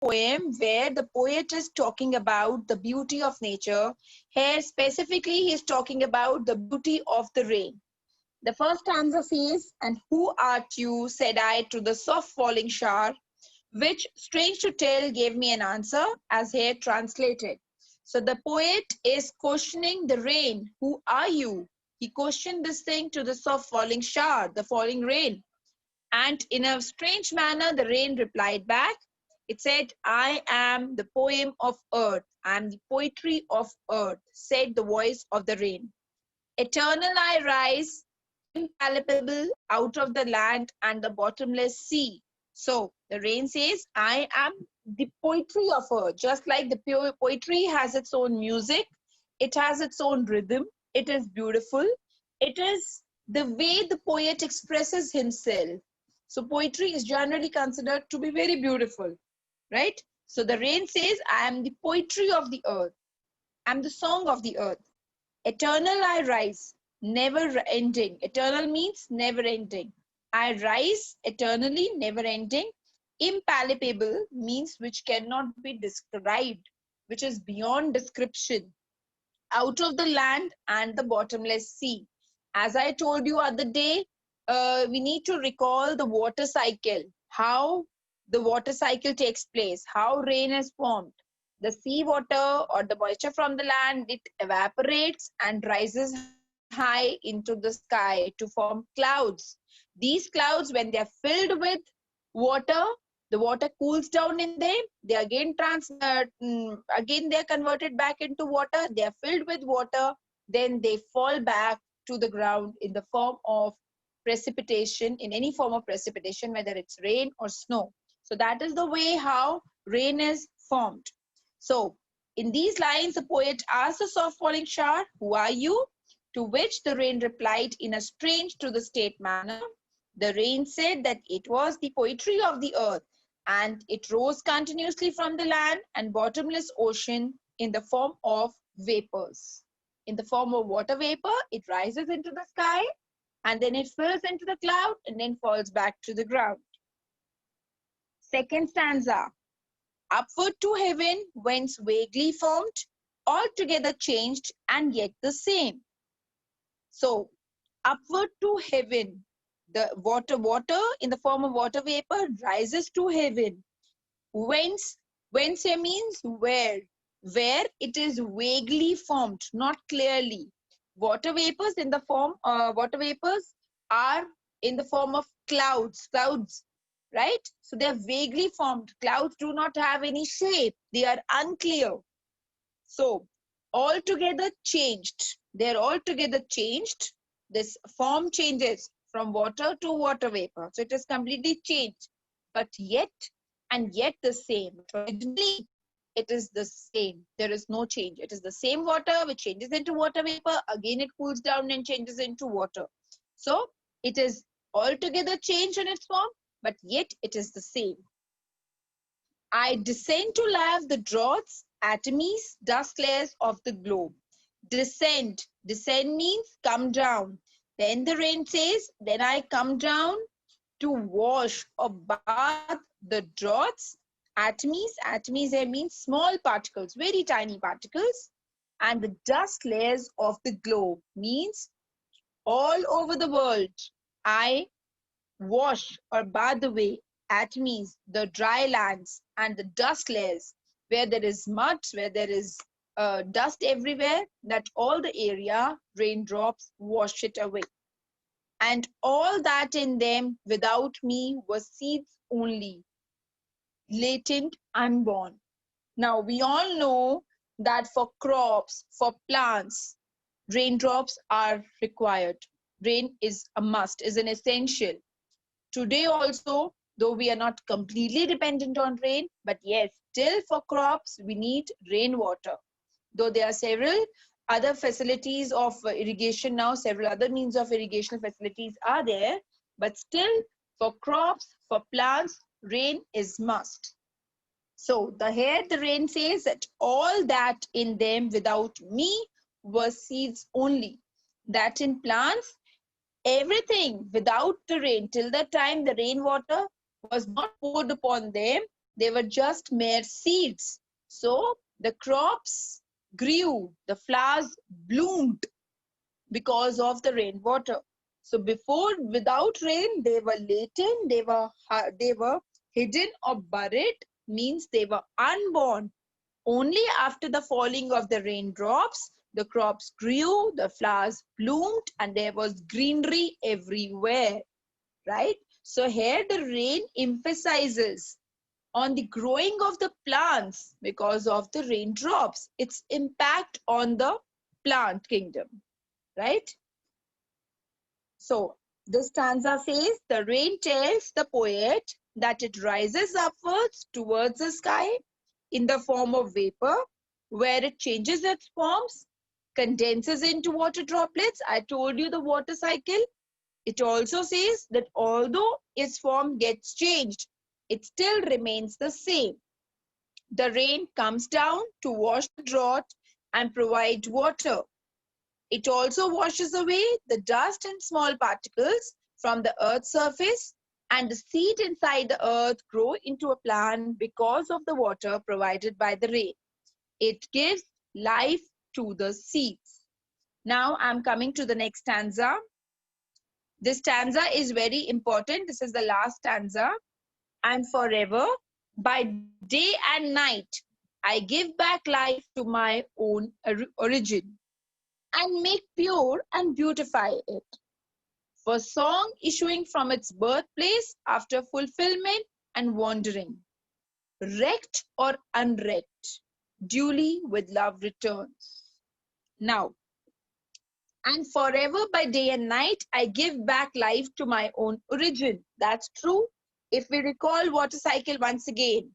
poem where the poet is talking about the beauty of nature. Here, specifically, he is talking about the beauty of the rain. The first stanza says, "And who art you?" said I to the soft falling shower, which, strange to tell, gave me an answer, as here translated. So the poet is questioning the rain. Who are you? He questioned this thing to the soft falling shower, the falling rain. And in a strange manner, the rain replied back. It said, "I am the poem of earth. I am the poetry of earth," said the voice of the rain. "Eternal I rise, impalpable, out of the land and the bottomless sea." So the rain says, "I am the poetry of earth." Just like the poetry has its own music, it has its own rhythm, it is beautiful. It is the way the poet expresses himself. So poetry is generally considered to be very beautiful, right? So the rain says, "I am the poetry of the earth. I am the song of the earth. Eternal I rise, never ending." Eternal means never ending. I rise eternally, never ending. Impalpable means which cannot be described, which is beyond description. Out of the land and the bottomless sea. As I told you other day, we need to recall the water cycle, how the water cycle takes place, how rain is formed. The sea water or the moisture from the land, it evaporates and rises high into the sky to form clouds. These clouds, when they are filled with water, the water cools down in them. They again they are converted back into water. They are filled with water. Then they fall back to the ground in the form of precipitation, in any form of precipitation, whether it's rain or snow. So that is the way how rain is formed. So in these lines, the poet asks the soft falling shower, "Who are you?" To which the rain replied in a strange to the state manner. The rain said that it was the poetry of the earth, and it rose continuously from the land and bottomless ocean in the form of vapors. In the form of water vapor, it rises into the sky and then it fills into the cloud and then falls back to the ground. Second stanza. "Upward to heaven, whence vaguely formed, altogether changed and yet the same." So, upward to heaven, the water in the form of water vapor rises to heaven. Whence, whence here means where it is vaguely formed, not clearly. Water vapors are in the form of clouds, right? So they are vaguely formed. Clouds do not have any shape. They are unclear. So altogether changed. They're altogether changed. This form changes from water to water vapor. So it is completely changed. But yet and yet the same. Originally, it is the same. There is no change. It is the same water which changes into water vapor. Again, it cools down and changes into water. So it is altogether changed in its form, but yet it is the same. "I descend to lave the dross, atomies, dust layers of the globe." Descend. Descend means come down. Then the rain says, "Then I come down to wash or bath the dross, atomies." Atomies here means small particles, very tiny particles. And the dust layers of the globe means all over the world. I wash or bath away atomies, the dry lands, and the dust layers, where there is mud, where there is dust everywhere, that all the area, raindrops wash it away. "And all that in them without me was seeds only, latent, unborn." Now, we all know that for crops, for plants, raindrops are required. Rain is a must, is an essential. Today also, though we are not completely dependent on rain, but yes, still for crops, we need rainwater. Though there are several other facilities of irrigation now, several other means of irrigation facilities are there, but still for crops, for plants, rain is must. So the rain says that all that in them without me was seeds only. That in plants, everything without the rain, till the time the rainwater was not poured upon them, They were just mere seeds. So the crops grew, the flowers bloomed because of the rainwater. So before, without rain, they were latent, they were hidden or buried, means they were unborn. Only after the falling of the raindrops, the crops grew, the flowers bloomed, and there was greenery everywhere, right? So here the rain emphasizes on the growing of the plants because of the raindrops, its impact on the plant kingdom, right? So this stanza says, the rain tells the poet that it rises upwards towards the sky in the form of vapor, where it changes its forms, condenses into water droplets. I told you the water cycle. It also says that although its form gets changed, it still remains the same. The rain comes down to wash the drought and provide water. It also washes away the dust and small particles from the earth's surface, and the seed inside the earth grow into a plant because of the water provided by the rain. It gives life to the seeds. Now I'm coming to the next stanza. This stanza is very important. This is the last stanza. And forever, by day and night, I give back life to my own origin and make pure and beautify it. For song issuing from its birthplace after fulfillment and wandering, wrecked or unwrecked, duly with love returns. Now, and forever by day and night, I give back life to my own origin. That's true. If we recall water cycle once again,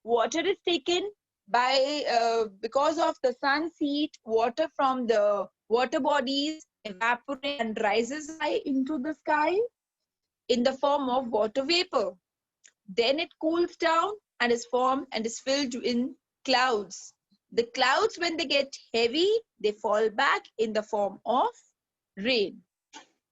water is taken by because of the sun's heat, water from the water bodies evaporates and rises high into the sky in the form of water vapor. Then it cools down and is formed and is filled in clouds. The clouds, when they get heavy, they fall back in the form of rain,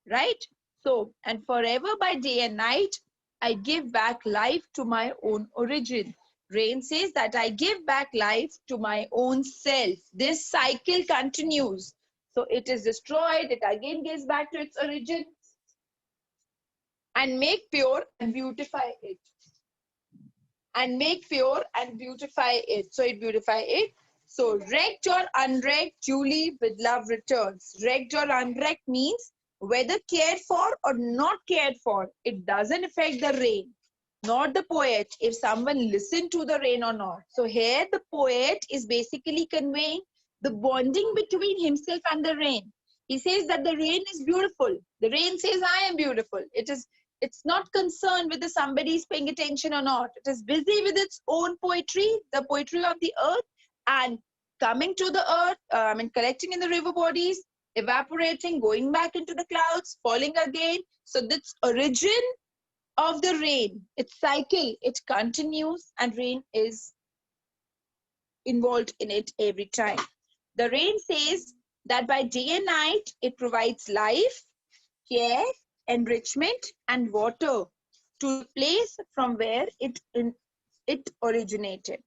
right? So, and forever by day and night, I give back life to my own origin. Rain says that I give back life to my own self. This cycle continues. So it is destroyed, it again gives back to its origin and make pure and beautify it. And make pure and beautify it. So it beautify it. So wrecked or unwrecked, duly with love returns. Wrecked or unwrecked means whether cared for or not cared for, it doesn't affect the rain, not the poet, if someone listened to the rain or not. So here the poet is basically conveying the bonding between himself and the rain. He says that the rain is beautiful. The rain says, I am beautiful. It's not concerned whether somebody is paying attention or not. It is busy with its own poetry, the poetry of the earth, and coming to the earth, collecting in the river bodies, evaporating, going back into the clouds, falling again. So this origin of the rain, its cycle, it continues, and rain is involved in it every time. The rain says that by day and night, it provides life, care, enrichment, and water to the place from where it originated.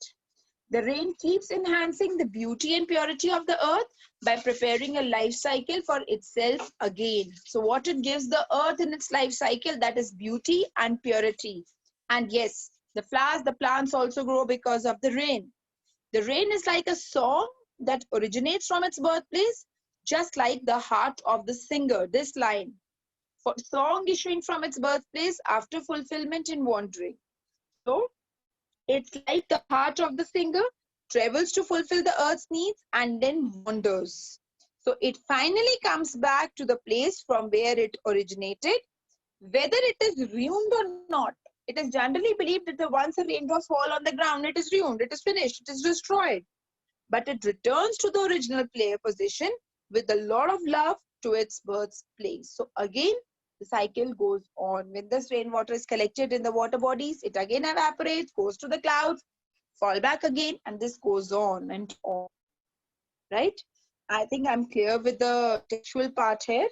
The rain keeps enhancing the beauty and purity of the earth by preparing a life cycle for itself again. So what it gives the earth in its life cycle, that is beauty and purity. And yes, the flowers, the plants also grow because of the rain. The rain is like a song that originates from its birthplace, just like the heart of the singer. This line, for song issuing from its birthplace after fulfillment in wandering. So it's like the heart of the singer travels to fulfill the earth's needs and then wanders. So it finally comes back to the place from where it originated, whether it is ruined or not. It is generally believed that once a raindrops fall on the ground, it is ruined, it is finished, it is destroyed. But it returns to the original player position with a lot of love to its birthplace. So again, the cycle goes on. When this rainwater is collected in the water bodies, it again evaporates, goes to the clouds, fall back again, and this goes on and on, right? I think I'm clear with the textual part here.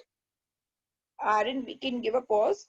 Aaron, we can give a pause.